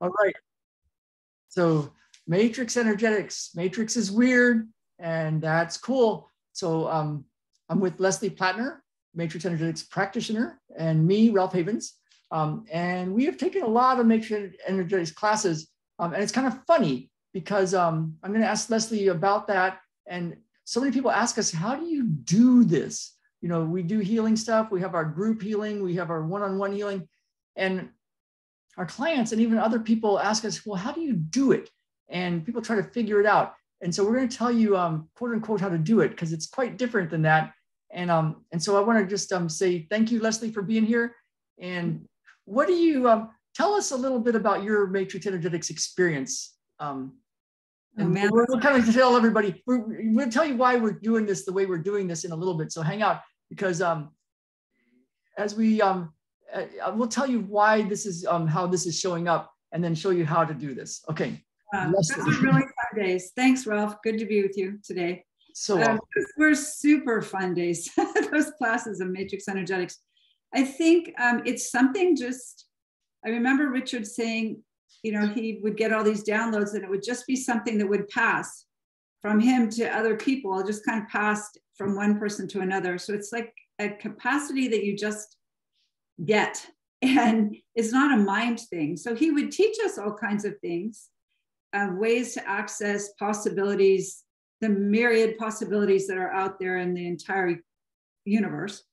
All right. So Matrix Energetics. Matrix is weird, and that's cool. So I'm with Leslie Platner, Matrix Energetics practitioner, and me, Ralph Havens. And we have taken a lot of Matrix Energetics classes. And it's kind of funny because I'm going to ask Leslie about that. And so many people ask us, how do you do this? You know, we do healing stuff. We have our group healing. We have our one-on-one healing. And our clients and even other people ask us, well, how do you do it? And people try to figure it out. And so we're going to tell you, quote unquote, how to do it, because it's quite different than that. And so I want to just say thank you, Leslie, for being here. And what do you tell us a little bit about your Matrix Energetics experience? And we'll kind of tell everybody, we'll tell you why we're doing this the way we're doing this in a little bit. So hang out, because as we we'll tell you why this is how this is showing up, and then show you how to do this. Okay. Those are really fun days. Thanks, Ralph. Good to be with you today. So we're super fun days. Those classes of Matrix Energetics. I think it's something just, I remember Richard saying, you know, he would get all these downloads and it would just be something that would pass from him to other people. It just kind of passed from one person to another. So it's like a capacity that you just get, and it's not a mind thing. So he would teach us all kinds of things, ways to access possibilities, the myriad possibilities that are out there in the entire universe.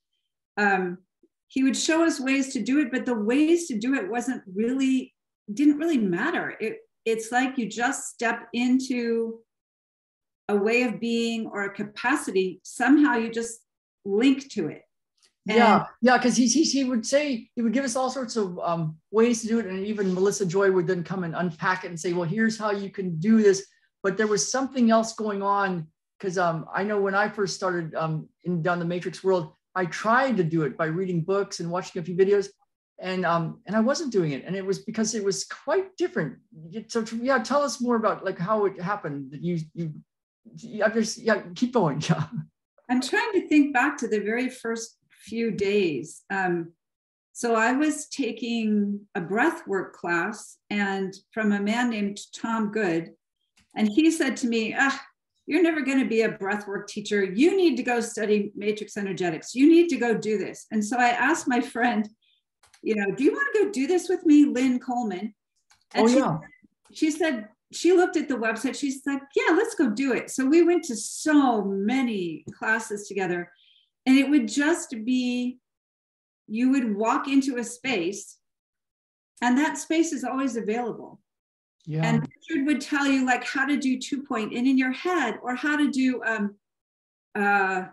He would show us ways to do it, but the ways to do it didn't really matter. It's like you just step into a way of being or a capacity. Somehow you just link to it. Yeah, because he would say, he would give us all sorts of ways to do it. And even Melissa Joy would then come and unpack it and say, well, here's how you can do this. But there was something else going on, because I know when I first started down the Matrix world, I tried to do it by reading books and watching a few videos, and I wasn't doing it. And it was because it was quite different. So yeah, tell us more about like how it happened that you keep going. Yeah. I'm trying to think back to the very first few days. So I was taking a breathwork class and from a man named Tom Good. And he said to me, you're never going to be a breathwork teacher. You need to go study Matrix Energetics. You need to go do this. And so I asked my friend, you know, do you want to go do this with me, Lynn Coleman? And she said, she looked at the website. She's like, yeah, let's go do it. So we went to so many classes together. And it would just be, you would walk into a space and that space is always available. Yeah. And Richard would tell you like how to do 2-point in your head, or how to do, oh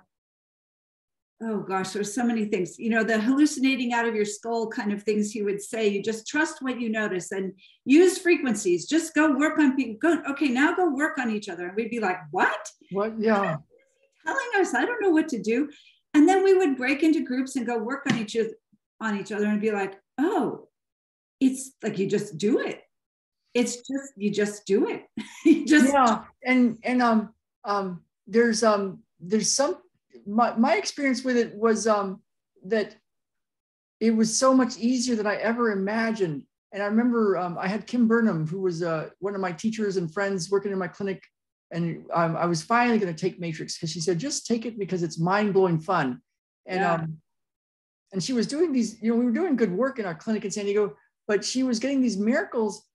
gosh, there's so many things, you know, the hallucinating out of your skull kind of things he would say. You just trust what you notice and use frequencies. Just go work on people. Okay, now go work on each other. And we'd be like, what? What? Yeah. Telling us, I don't know what to do. And then we would break into groups and go work on each other and be like, oh, it's like you just do it. It's just, you just do it. You just and there's some, my experience with it was that it was so much easier than I ever imagined. And I remember I had Kim Burnham, who was one of my teachers and friends working in my clinic. And I was finally going to take Matrix because she said, just take it because it's mind-blowing fun. And and she was doing these, you know, we were doing good work in our clinic in San Diego, but she was getting these miracles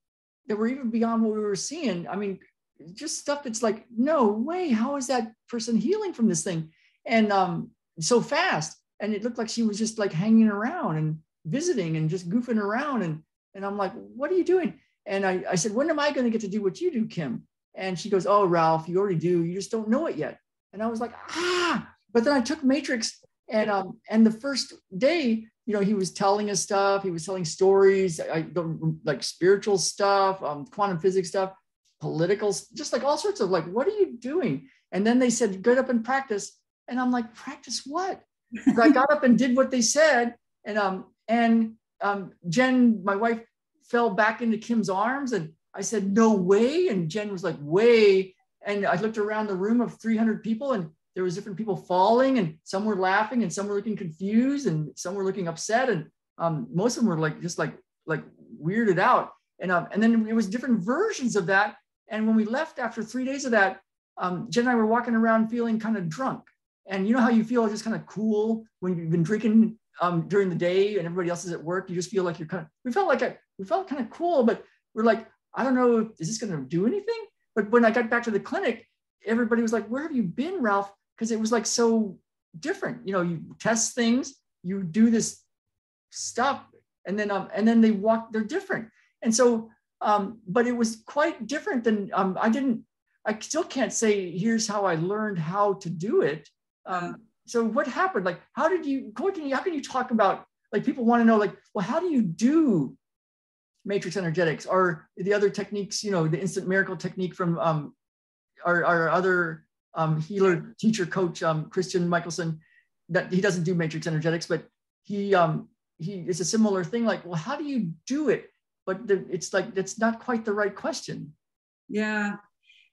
that were even beyond what we were seeing. I mean, just stuff that's like, no way, how is that person healing from this thing? And so fast. And it looked like she was just like hanging around and visiting and just goofing around. And I'm like, what are you doing? And I said, when am I going to get to do what you do, Kim? And she goes, oh, Ralph, you already do. You just don't know it yet. And I was like, but then I took Matrix and the first day, you know, he was telling us stuff. He was telling stories, like spiritual stuff, quantum physics stuff, political, just like all sorts of like, what are you doing? And then they said, get up and practice. And I'm like, practice what? So I got up and did what they said. And Jen, my wife, fell back into Kim's arms and I said, no way. And Jen was like, way. And I looked around the room of 300 people and there was different people falling and some were laughing and some were looking confused and some were looking upset. And most of them were like, just like weirded out. And then it was different versions of that. And when we left after 3 days of that, Jen and I were walking around feeling kind of drunk. And you know how you feel just kind of cool when you've been drinking during the day and everybody else is at work? You just feel like you're we felt kind of cool, but we're like, I don't know, is this going to do anything? But when I got back to the clinic, everybody was like, where have you been, Ralph? Because it was like so different. You know, you test things, you do this stuff, and then they're different. And so, but it was quite different than, I still can't say, here's how I learned how to do it. So what happened? Like, how can you talk about, like, people want to know, like, well, how do you do matrix energetics or the other techniques, you know, the instant miracle technique from our other healer, teacher, coach, Christian Michelson, that he doesn't do matrix energetics, but he it's a similar thing. Like, well, how do you do it? But it's like, that's not quite the right question. Yeah.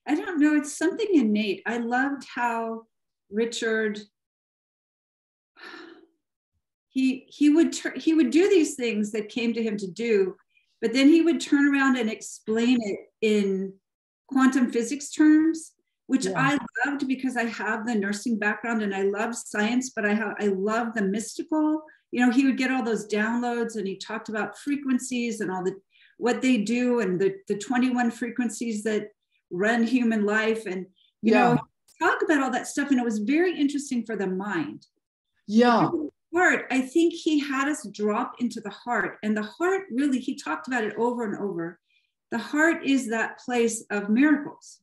I don't know. It's something innate. I loved how Richard, he would do these things that came to him to do, but then he would turn around and explain it in quantum physics terms, which I loved because I have the nursing background and I love science, but I love the mystical. You know, he would get all those downloads and he talked about frequencies and what they do and the 21 frequencies that run human life. And, you know, talk about all that stuff. And it was very interesting for the mind. Yeah. Heart, I think he had us drop into the heart, and the heart really, he talked about it over and over. The heart is that place of miracles.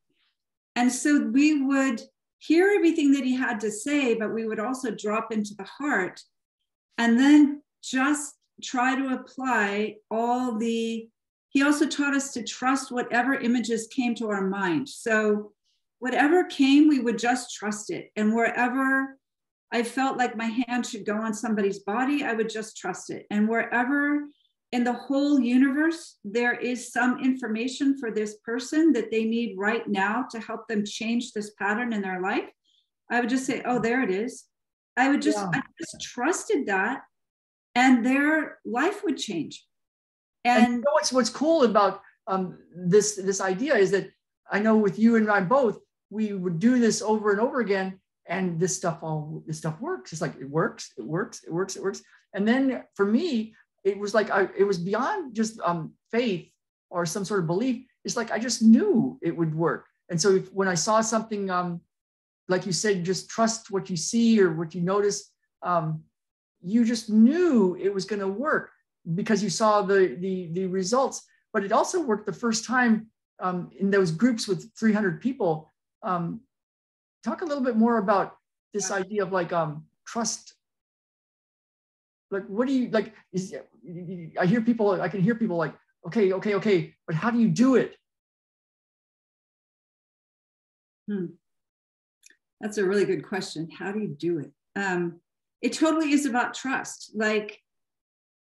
And so we would hear everything that he had to say, but we would also drop into the heart and then just try to apply he also taught us to trust whatever images came to our mind. So whatever came, we would just trust it. And wherever I felt like my hand should go on somebody's body, I would just trust it. And wherever in the whole universe, there is some information for this person that they need right now to help them change this pattern in their life, I would just say, oh, there it is. I just trusted that, and their life would change. And you know what's cool about this idea is that I know with you and I both, we would do this over and over again. And this stuff works. It's like, it works. And then for me, it was like, it was beyond just faith or some sort of belief. It's like, I just knew it would work. And so when I saw something, like you said, just trust what you see or what you notice, you just knew it was going to work because you saw the results. But it also worked the first time in those groups with 300 people. Talk a little bit more about this idea of like trust. Like, what do you like? I can hear people like, okay, but how do you do it? That's a really good question. How do you do it? It totally is about trust. Like,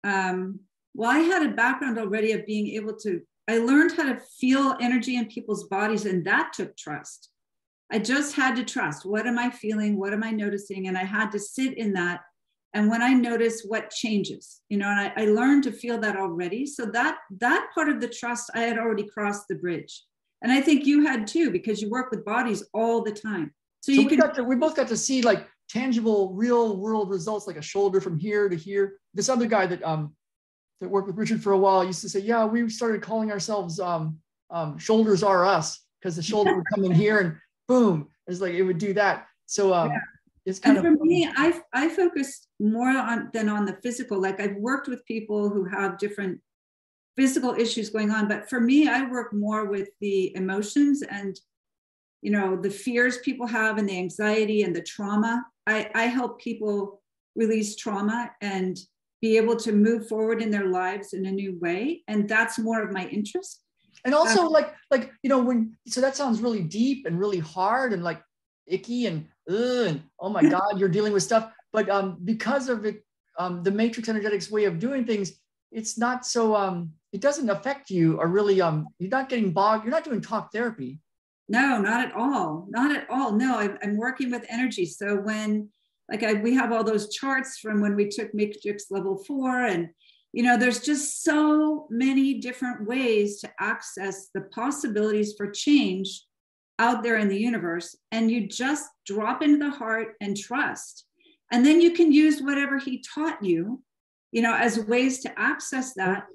well, I had a background already of being able to, I learned how to feel energy in people's bodies, and that took trust. I just had to trust. What am I feeling? What am I noticing? And I had to sit in that. And when I notice, what changes, you know, and I learned to feel that already. So that part of the trust, I had already crossed the bridge. And I think you had too, because you work with bodies all the time. So we both got to see like tangible, real world results, like a shoulder from here to here. This other guy that worked with Richard for a while used to say, yeah, we started calling ourselves shoulders are us, because the shoulder would come in here and boom, it's like it would do that. So it's kind of, for me, I focus more than on the physical. Like, I've worked with people who have different physical issues going on, but for me, I work more with the emotions and, you know, the fears people have and the anxiety and the trauma. I help people release trauma and be able to move forward in their lives in a new way, and that's more of my interest. And also, like you know, so that sounds really deep and really hard and like icky and oh my God, you're dealing with stuff. But because of it, the matrix energetics way of doing things, it's not so it doesn't affect you, or really you're not getting bogged. You're not doing talk therapy. No, not at all. Not at all. No, I'm working with energy. So when we have all those charts from when we took Matrix level 4, and You know, there's just so many different ways to access the possibilities for change out there in the universe. And you just drop into the heart and trust. And then you can use whatever he taught you, you know, as ways to access that.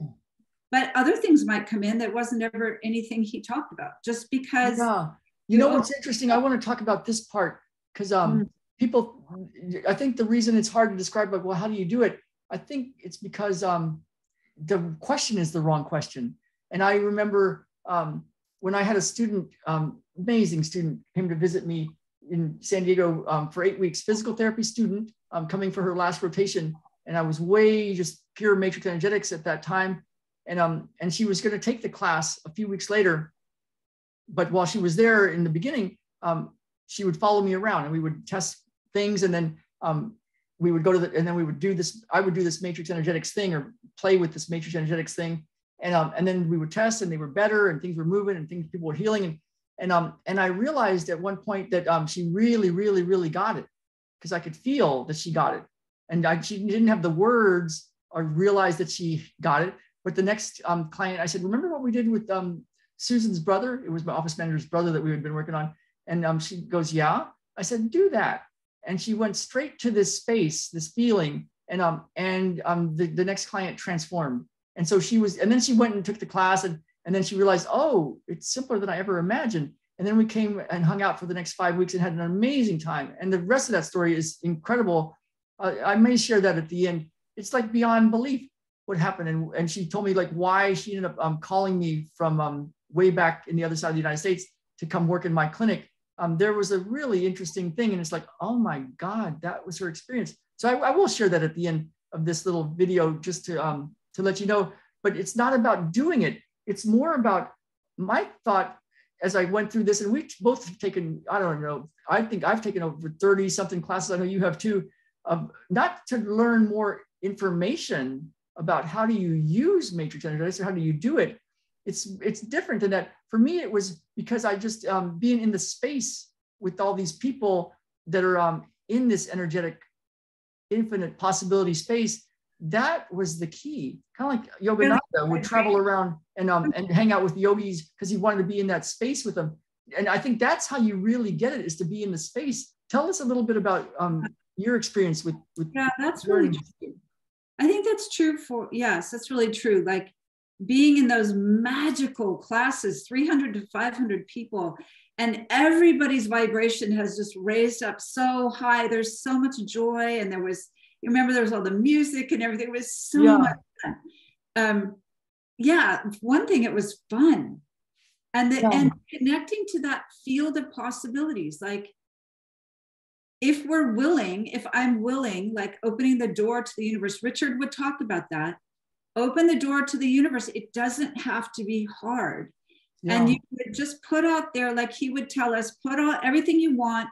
But other things might come in that wasn't ever anything he talked about, just because. Yeah. You know what's interesting? I want to talk about this part because people, I think the reason it's hard to describe, like, well, how do you do it? I think it's because the question is the wrong question. And I remember when I had a student, amazing student, came to visit me in San Diego for 8 weeks, physical therapy student coming for her last rotation. And I was way just pure matrix energetics at that time. And she was going to take the class a few weeks later. But while she was there in the beginning, she would follow me around and we would test things. And then we would go to and then we would do this, I would do this matrix energetics thing or play with this matrix energetics thing. And then we would test and they were better and things were moving and people were healing. And I realized at one point that she really, really, really got it because I could feel that she got it. And she didn't have the words or realize that she got it. But the next client, I said, remember what we did with Susan's brother? It was my office manager's brother that we had been working on. And she goes, yeah. I said, do that. And she went straight to this space, this feeling. And the next client transformed. And so she was, and then she went and took the class and then she realized, oh, it's simpler than I ever imagined. And then we came and hung out for the next 5 weeks and had an amazing time. And the rest of that story is incredible. I may share that at the end. It's like beyond belief what happened. And she told me like why she ended up calling me from way back in the other side of the United States to come work in my clinic. There was a really interesting thing. And it's like, oh my God, that was her experience. So I will share that at the end of this little video just to let you know, but it's not about doing it. It's more about my thought as I went through this, and we both have taken, I don't know, I think I've taken over 30 something classes. I know you have too, not to learn more information about how do you use matrix energetics or how do you do it. It's different than that. For me, it was because I just being in the space with all these people that are in this energetic, infinite possibility space. That was the key. Kind of like Yogananda would travel around and hang out with yogis because he wanted to be in that space with them. And I think that's how you really get it, is to be in the space. Tell us a little bit about your experience with yeah, that's really true. I think that's true for, yes, that's really true. Like being in those magical classes, 300 to 500 people, and everybody's vibration has just raised up so high. There's so much joy. And there was, you remember there was all the music and everything. It was so much fun. Yeah, one thing, it was fun. And and connecting to that field of possibilities, like if we're willing, if I'm willing, like opening the door to the universe, Richard would talk about that. Open the door to the universe. It doesn't have to be hard. Yeah. And you would just put out there, like he would tell us, put all everything you want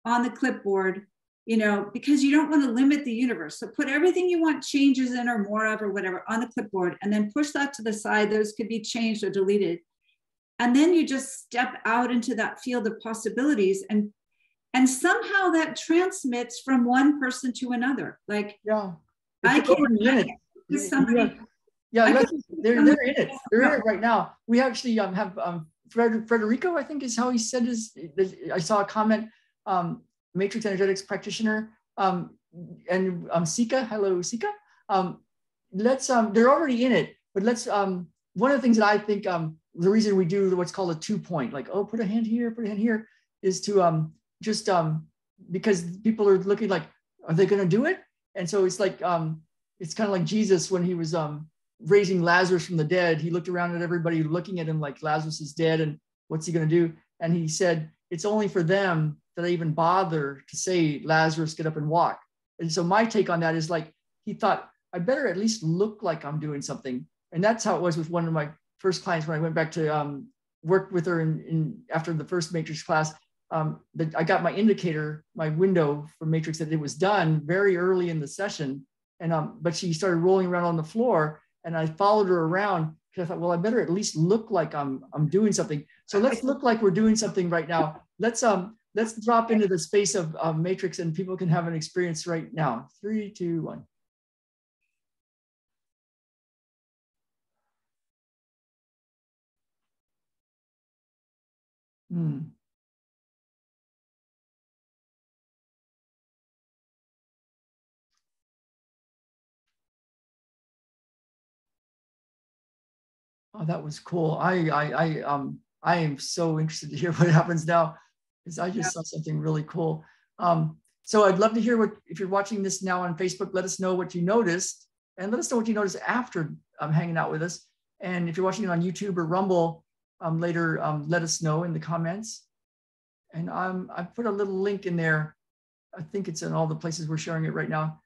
on the clipboard, you know, because you don't want to limit the universe. So put everything you want changes in or more of or whatever on the clipboard, and then push that to the side. Those could be changed or deleted. And then you just step out into that field of possibilities, and somehow that transmits from one person to another. Like, I can somebody. Yeah, they're in it. They're in it right now. We actually have Frederico, I think is how he said his. I saw a comment. Matrix Energetics practitioner, and Sika. Hello, Sika. Let's. They're already in it, but let's. One of the things that I think the reason we do what's called a 2-point, like, oh, put a hand here, put a hand here, is to just because people are looking like, are they going to do it? And so it's like it's kind of like Jesus when he was raising Lazarus from the dead. He looked around at everybody looking at him like Lazarus is dead, and what's he going to do? And he said, it's only for them that I even bother to say, Lazarus, get up and walk. And so my take on that is like, he thought, I better at least look like I'm doing something. And that's how it was with one of my first clients when I went back to work with her in after the first Matrix class. I got my indicator, my window for Matrix, that it was done very early in the session. And but she started rolling around on the floor, and I followed her around because I thought, well, I better at least look like I'm doing something. So let's look like we're doing something right now. Let's drop into the space of Matrix, and people can have an experience right now. 3, 2, 1. Mm. Oh, that was cool. I am so interested to hear what happens now, because I just saw something really cool. So I'd love to hear what, if you're watching this now on Facebook, let us know what you noticed, and let us know what you noticed after hanging out with us. And if you're watching it on YouTube or Rumble later, let us know in the comments. And I put a little link in there. I think it's in all the places we're sharing it right now.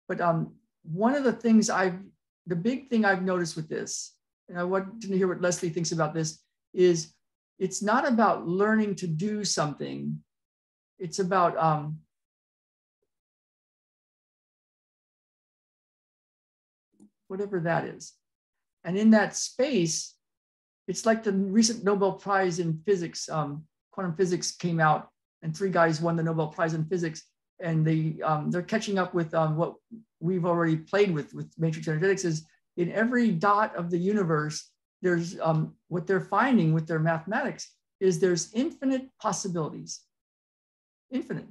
But one of the things the big thing I've noticed with this, and I want to hear what Leslie thinks about this, is it's not about learning to do something. It's about whatever that is. And in that space, it's like the recent Nobel Prize in physics, quantum physics came out, and 3 guys won the Nobel Prize in physics. And they're catching up with what we've already played with Matrix Energetics. Is in every dot of the universe, there's what they're finding with their mathematics is there's infinite possibilities. Infinite.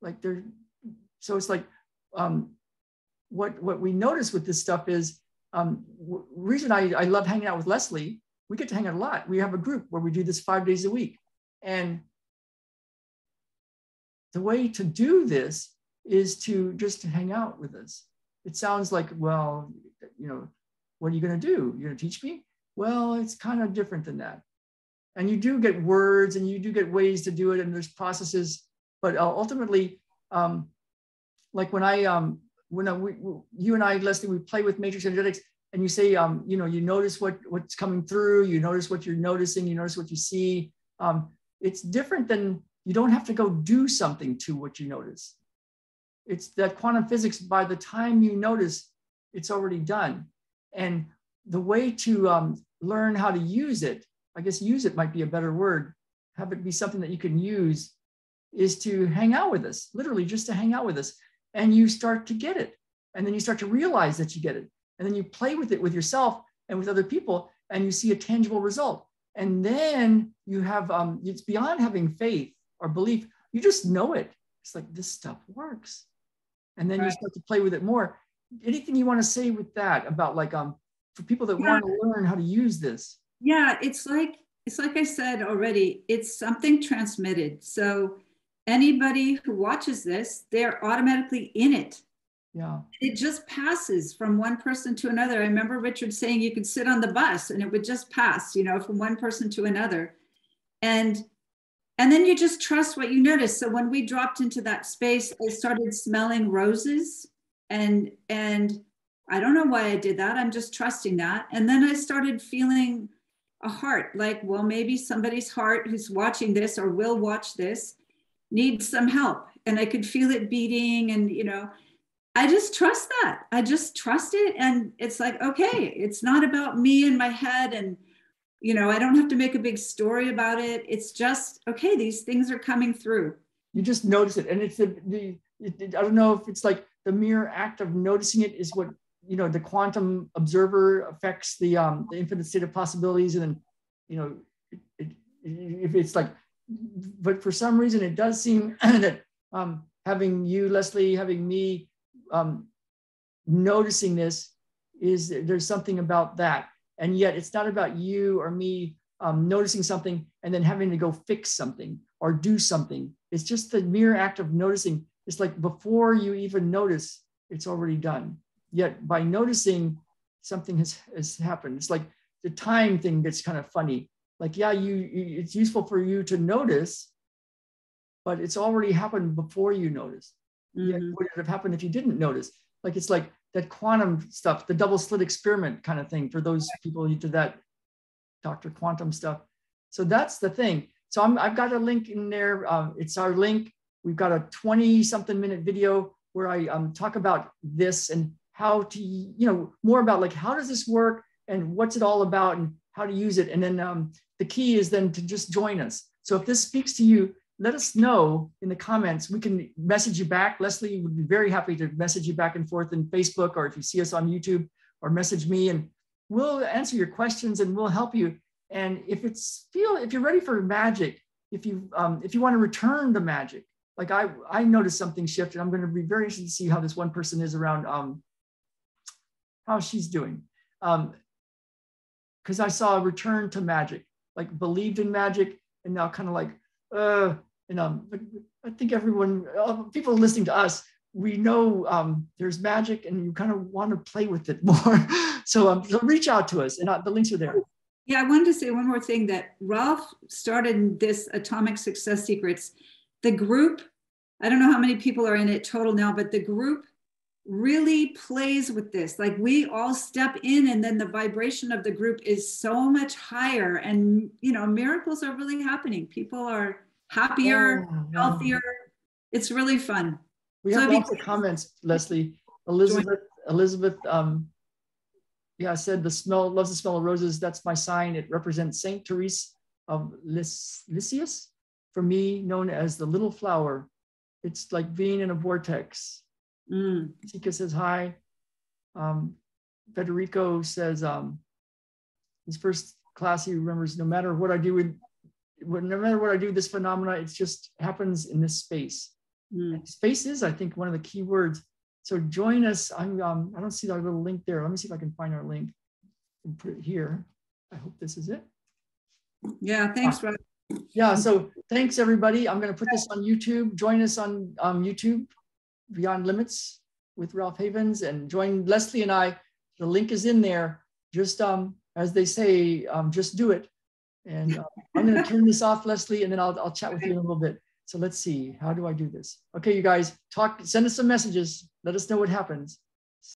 Like there, so it's like what we notice with this stuff is reason I love hanging out with Leslie. We get to hang out a lot. We have a group where we do this 5 days a week. And the way to do this is to just hang out with us. It sounds like, well, you know, what are you going to do? You're going to teach me? Well, it's kind of different than that. And you do get words and you do get ways to do it, and there's processes. But ultimately, like you and I, Leslie, we play with Matrix Energetics, and you say, you know, you notice what's coming through, you notice what you're noticing, you notice what you see. It's different than, you don't have to go do something to what you notice. It's that quantum physics, by the time you notice, it's already done. And the way to learn how to use it, I guess use it might be a better word, have it be something that you can use, is to hang out with us, literally just to hang out with us. And you start to get it. And then you start to realize that you get it. And then you play with it with yourself and with other people, and you see a tangible result. And then you have, it's beyond having faith or belief, you just know it. It's like, this stuff works. And then you start to play with it more. Anything you want to say with that about, like, for people that want to learn how to use this? Yeah, it's like I said already, it's something transmitted. So anybody who watches this, they're automatically in it. Yeah. It just passes from one person to another. I remember Richard saying you could sit on the bus and it would just pass, you know, from one person to another. And then you just trust what you notice. So when we dropped into that space, I started smelling roses, and I don't know why I did that. I'm just trusting that. And then I started feeling a heart, like, well, maybe somebody's heart who's watching this or will watch this needs some help. And I could feel it beating, and, you know, I just trust that. I just trust it. And it's like, okay, it's not about me in my head, and, you know, I don't have to make a big story about it. It's just, okay, these things are coming through. You just notice it. And it's I don't know if it's like the mere act of noticing it is what, you know, the quantum observer affects the infinite state of possibilities. And then, you know, if it's like, but for some reason it does seem that having you, Leslie, having me noticing this, is there's something about that. And yet it's not about you or me noticing something and then having to go fix something or do something. It's just the mere act of noticing. It's like before you even notice, it's already done. Yet by noticing, something has happened. It's like the time thing gets kind of funny. Like, yeah, it's useful for you to notice, but it's already happened before you notice. Mm-hmm. Yet would it have happened if you didn't notice? Like, it's like that quantum stuff, the double slit experiment kind of thing for those people who did that Dr. Quantum stuff. So that's the thing. So I've got a link in there. It's our link. We've got a 20-something minute video where I talk about this and how to, you know, more about like, how does this work and what's it all about and how to use it. And then the key is then to just join us. So if this speaks to you, let us know in the comments. We can message you back. Leslie would be very happy to message you back and forth in Facebook, or if you see us on YouTube, or message me, and we'll answer your questions and we'll help you. And if you're ready for magic, if you want to return to magic, like I noticed something shift, and I'm going to be very interested to see how this one person is around how she's doing. Because I saw a return to magic, like believed in magic, and now kind of like, I think everyone, people listening to us, we know there's magic, and you kind of want to play with it more. So reach out to us, and the links are there. Yeah, I wanted to say one more thing, that Ralph started this Atomic Success Secrets. The group, I don't know how many people are in it total now, but the group really plays with this. Like, we all step in, and then the vibration of the group is so much higher, and miracles are really happening. People are happier, healthier. It's really fun. We have lots of comments, Leslie. Elizabeth said loves the smell of roses. That's my sign. It represents Saint Therese of Lisieux, for me, known as the little flower. It's like being in a vortex. Sika says hi. Federico says his first class, he remembers, no matter what I do, this phenomena, it just happens in this space. Space is, I think, one of the key words. So join us. I don't see that little link there. Let me see if I can find our link and put it here. I hope this is it. Yeah, thanks, Rod. Yeah, so thanks, everybody. I'm going to put this on YouTube. Join us on YouTube, Beyond Limits with Ralph Havens, and join Leslie and I. The link is in there. Just as they say, just do it. And I'm going to turn this off, Leslie, and then I'll chat with you in a little bit. So let's see, how do I do this? Okay, you guys, send us some messages. Let us know what happens.